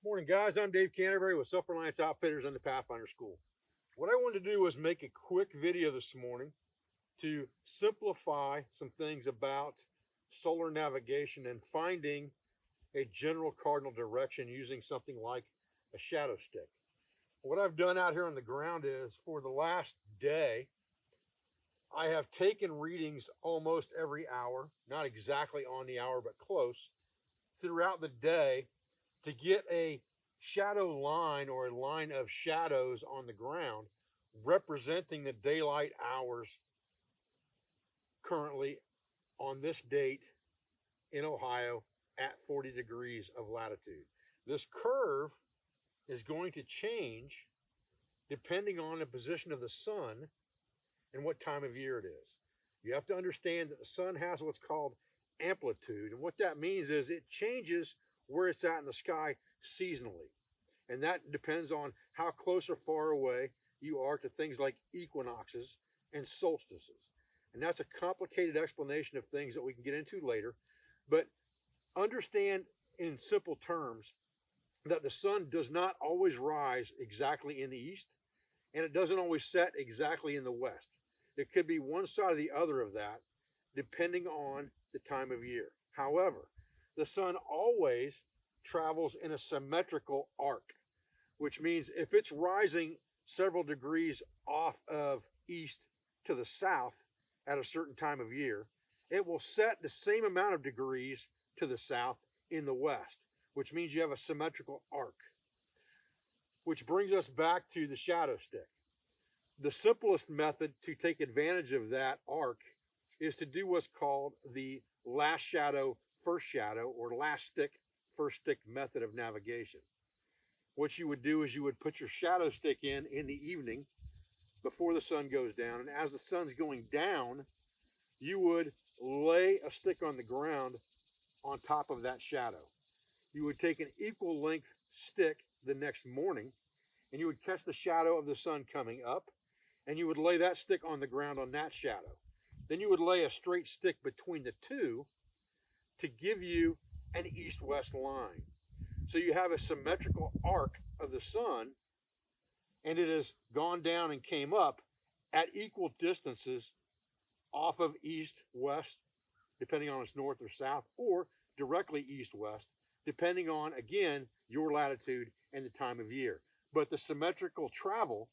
Morning guys, I'm Dave Canterbury with Self-Reliance Outfitters and the Pathfinder School. What I wanted to do was make a quick video this morning to simplify some things about solar navigation and finding a general cardinal direction using something like a shadow stick. What I've done out here on the ground is for the last day, I have taken readings almost every hour, not exactly on the hour, but close, throughout the day to get a shadow line or a line of shadows on the ground representing the daylight hours currently on this date in Ohio at 40 degrees of latitude. This curve is going to change depending on the position of the sun and what time of year it is. You have to understand that the sun has what's called amplitude, and what that means is it changes where it's at in the sky seasonally, and that depends on how close or far away you are to things like equinoxes and solstices. And that's a complicated explanation of things that we can get into later, but understand in simple terms that the sun does not always rise exactly in the east, and it doesn't always set exactly in the west. It could be one side or the other of that depending on the time of year. However, the sun always travels in a symmetrical arc, which means if it's rising several degrees off of east to the south at a certain time of year, it will set the same amount of degrees to the south in the west, which means you have a symmetrical arc. Which brings us back to the shadow stick. The simplest method to take advantage of that arc is to do what's called the last shadow, first shadow, or last stick, first stick method of navigation. What you would do is you would put your shadow stick in the evening before the sun goes down, and as the sun's going down, you would lay a stick on the ground on top of that shadow. You would take an equal length stick the next morning, and you would catch the shadow of the sun coming up, and you would lay that stick on the ground on that shadow. Then you would lay a straight stick between the two to give you an east-west line. So you have a symmetrical arc of the sun, and it has gone down and came up at equal distances off of east-west, depending on its north or south, or directly east-west, depending on, again, your latitude and the time of year. But the symmetrical travel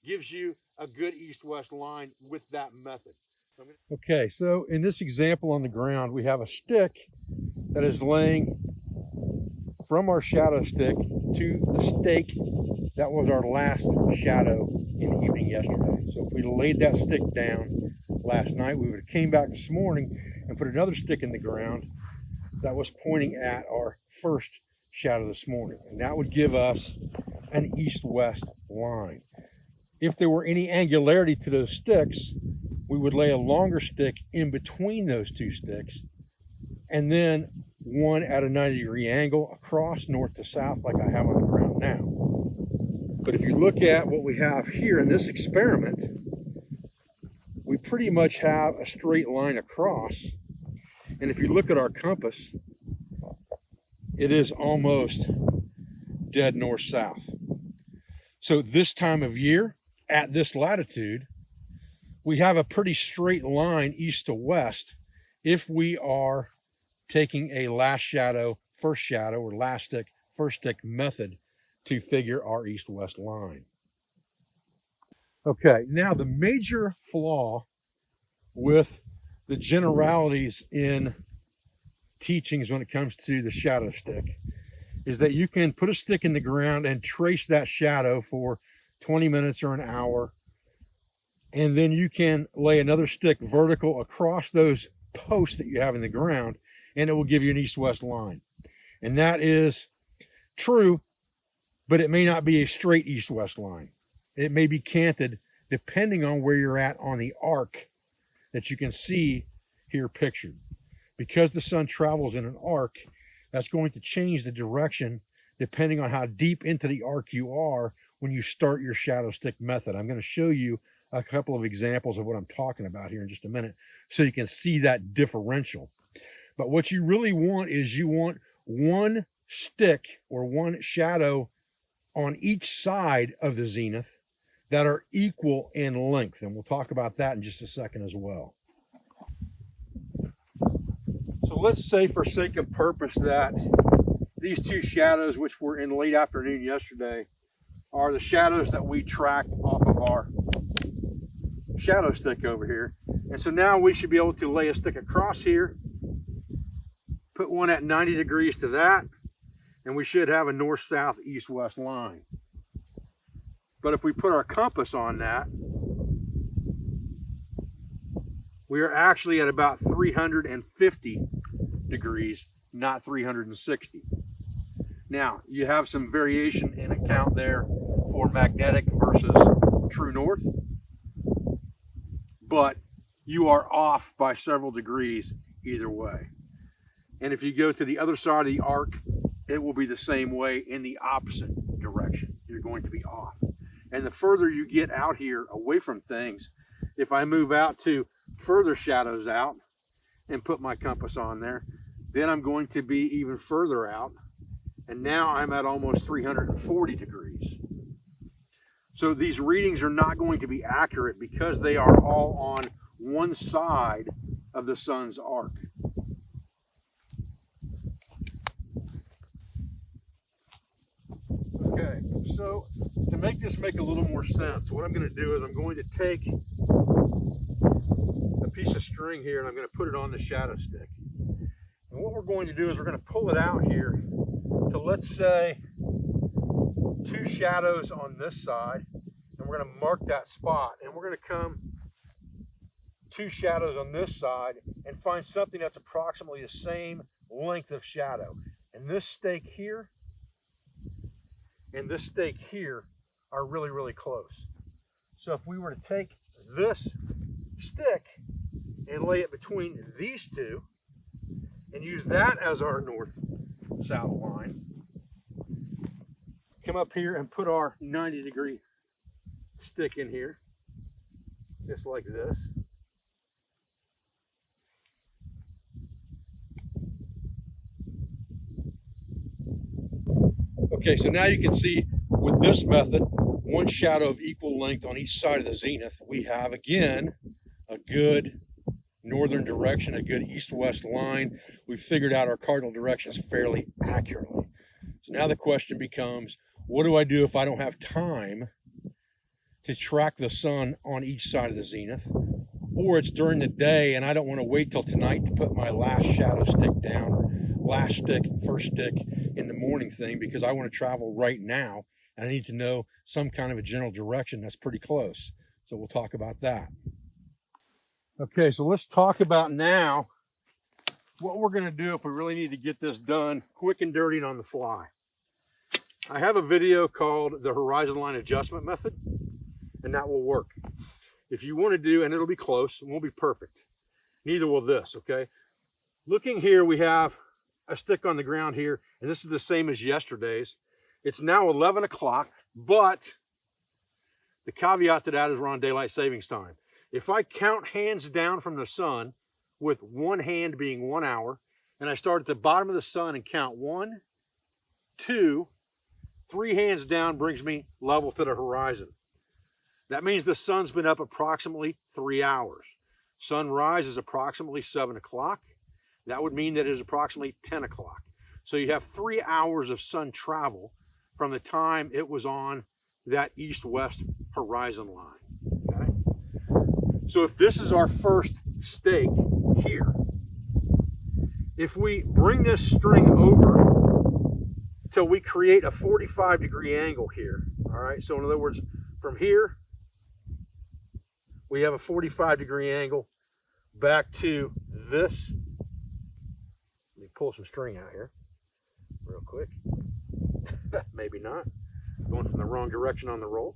gives you a good east-west line with that method. Okay, so in this example on the ground, we have a stick that is laying from our shadow stick to the stake that was our last shadow in the evening yesterday. So if we laid that stick down last night, we would have came back this morning and put another stick in the ground that was pointing at our first shadow this morning. And that would give us an east-west line. If there were any angularity to those sticks, we would lay a longer stick in between those two sticks, and then one at a 90-degree angle across north to south like I have on the ground now. But if you look at what we have here in this experiment, we pretty much have a straight line across. And if you look at our compass, it is almost dead north-south. So this time of year, at this latitude, we have a pretty straight line east to west if we are taking a last shadow, first shadow, or last stick, first stick method to figure our east-west line. Okay, now the major flaw with the generalities in teachings when it comes to the shadow stick is that you can put a stick in the ground and trace that shadow for 20 minutes or an hour, and then you can lay another stick vertical across those posts that you have in the ground, and it will give you an east-west line. And that is true, but it may not be a straight east-west line. It may be canted depending on where you're at on the arc that you can see here pictured. Because the sun travels in an arc, that's going to change the direction depending on how deep into the arc you are when you start your shadow stick method. I'm going to show you a couple of examples of what I'm talking about here in just a minute so you can see that differential. But what you really want is you want one stick or one shadow on each side of the zenith that are equal in length. And we'll talk about that in just a second as well. So let's say, for sake of purpose, that these two shadows, which were in late afternoon yesterday, are the shadows that we tracked off of our shadow stick over here. And so now we should be able to lay a stick across here, put one at 90 degrees to that, and we should have a north-south, east-west line. But if we put our compass on that, we are actually at about 350 degrees, not 360. Now, you have some variation in account there for magnetic versus true north, but you are off by several degrees either way. And if you go to the other side of the arc, it will be the same way in the opposite direction. You're going to be off. And the further you get out here away from things, if I move out to further shadows out and put my compass on there, then I'm going to be even further out. And now I'm at almost 340 degrees. So these readings are not going to be accurate because they are all on one side of the sun's arc. Okay, so to make this make a little more sense, what I'm going to do is I'm going to take a piece of string here and I'm going to put it on the shadow stick. And what we're going to do is we're going to pull it out here to, let's say, two shadows on this side, and we're going to mark that spot, and we're going to come two shadows on this side and find something that's approximately the same length of shadow. And this stake here and this stake here are really, really close. So if we were to take this stick and lay it between these two and use that as our north-south line, come up here and put our 90-degree stick in here, just like this. Okay, so now you can see with this method, one shadow of equal length on each side of the zenith, we have, again, a good northern direction, a good east-west line. We've figured out our cardinal directions fairly accurately. So now the question becomes, what do I do if I don't have time to track the sun on each side of the zenith? Or it's during the day and I don't want to wait till tonight to put my last shadow stick down, or last stick, first stick in the morning thing, because I want to travel right now and I need to know some kind of a general direction that's pretty close. So we'll talk about that. Okay, so let's talk about now what we're going to do if we really need to get this done quick and dirty and on the fly. I have a video called the horizon line adjustment method, and that will work. If you want to do, and it'll be close, it won't be perfect. Neither will this, okay? Looking here, we have a stick on the ground here, and this is the same as yesterday's. It's now 11 o'clock, but the caveat to that is we're on daylight savings time. If I count hands down from the sun, with one hand being 1 hour, and I start at the bottom of the sun and count 1, 2, 3 hands down brings me level to the horizon. That means the sun's been up approximately 3 hours. Sunrise is approximately 7 o'clock. That would mean that it is approximately 10 o'clock. So you have 3 hours of sun travel from the time it was on that east-west horizon line. Okay? So if this is our first stake here, if we bring this string over till we create a 45-degree angle here, all right? So in other words, from here, we have a 45-degree angle back to this. Let me pull some string out here real quick. Maybe not. Going from the wrong direction on the roll.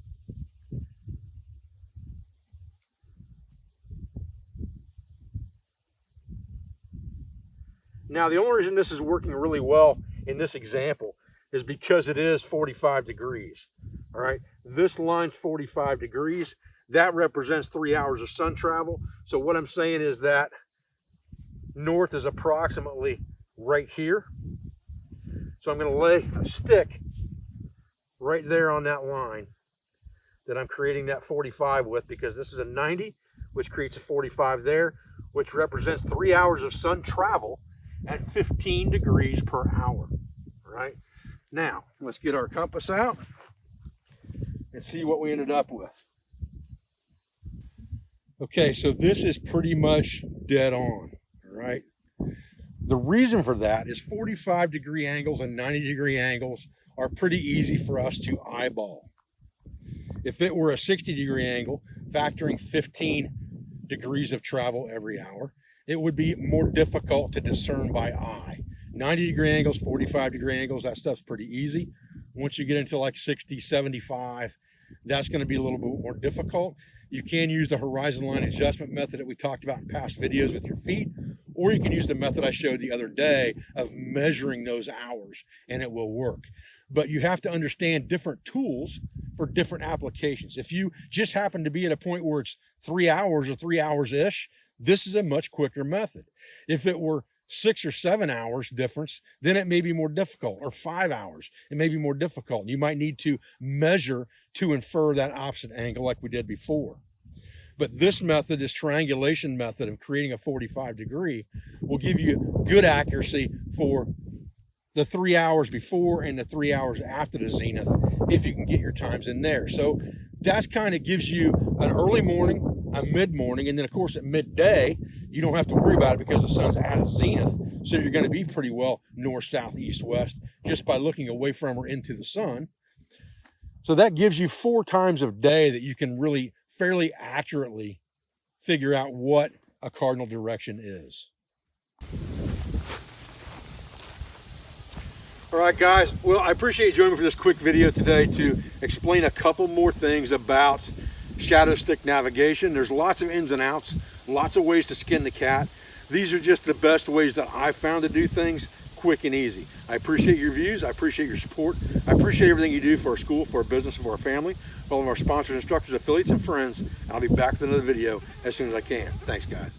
Now, the only reason this is working really well in this example is because it is 45 degrees. All right, this line's 45 degrees. That represents 3 hours of sun travel. So what I'm saying is that north is approximately right here. So I'm going to lay a stick right there on that line that I'm creating that 45 with, because this is a 90, which creates a 45 there, which represents 3 hours of sun travel at 15 degrees per hour. All right. Now, let's get our compass out and see what we ended up with. Okay, so this is pretty much dead on, all right? The reason for that is 45-degree angles and 90-degree angles are pretty easy for us to eyeball. If it were a 60-degree angle, factoring 15 degrees of travel every hour, it would be more difficult to discern by eye. 90-degree angles, 45-degree angles, that stuff's pretty easy. Once you get into like 60, 75, that's going to be a little bit more difficult. You can use the horizon line adjustment method that we talked about in past videos with your feet, or you can use the method I showed the other day of measuring those hours, and it will work. But you have to understand different tools for different applications. If you just happen to be at a point where it's 3 hours or 3 hours-ish, this is a much quicker method. If it were 6 or 7 hours difference, then it may be more difficult, or 5 hours, it may be more difficult. You might need to measure to infer that opposite angle like we did before. But this method, this triangulation method of creating a 45 degree, will give you good accuracy for the 3 hours before and the 3 hours after the zenith, if you can get your times in there. So that kind of gives you an early morning, a mid-morning, and then of course at midday, you don't have to worry about it because the sun's at a zenith. So you're going to be pretty well north, south, east, west, just by looking away from or into the sun. So that gives you 4 times of day that you can really fairly accurately figure out what a cardinal direction is. All right, guys. Well, I appreciate you joining me for this quick video today to explain a couple more things about shadow stick navigation. There's lots of ins and outs, lots of ways to skin the cat. These are just the best ways that I've found to do things quick and easy. I appreciate your views. I appreciate your support. I appreciate everything you do for our school, for our business, for our family, for all of our sponsors, instructors, affiliates, and friends. I'll be back with another video as soon as I can. Thanks, guys.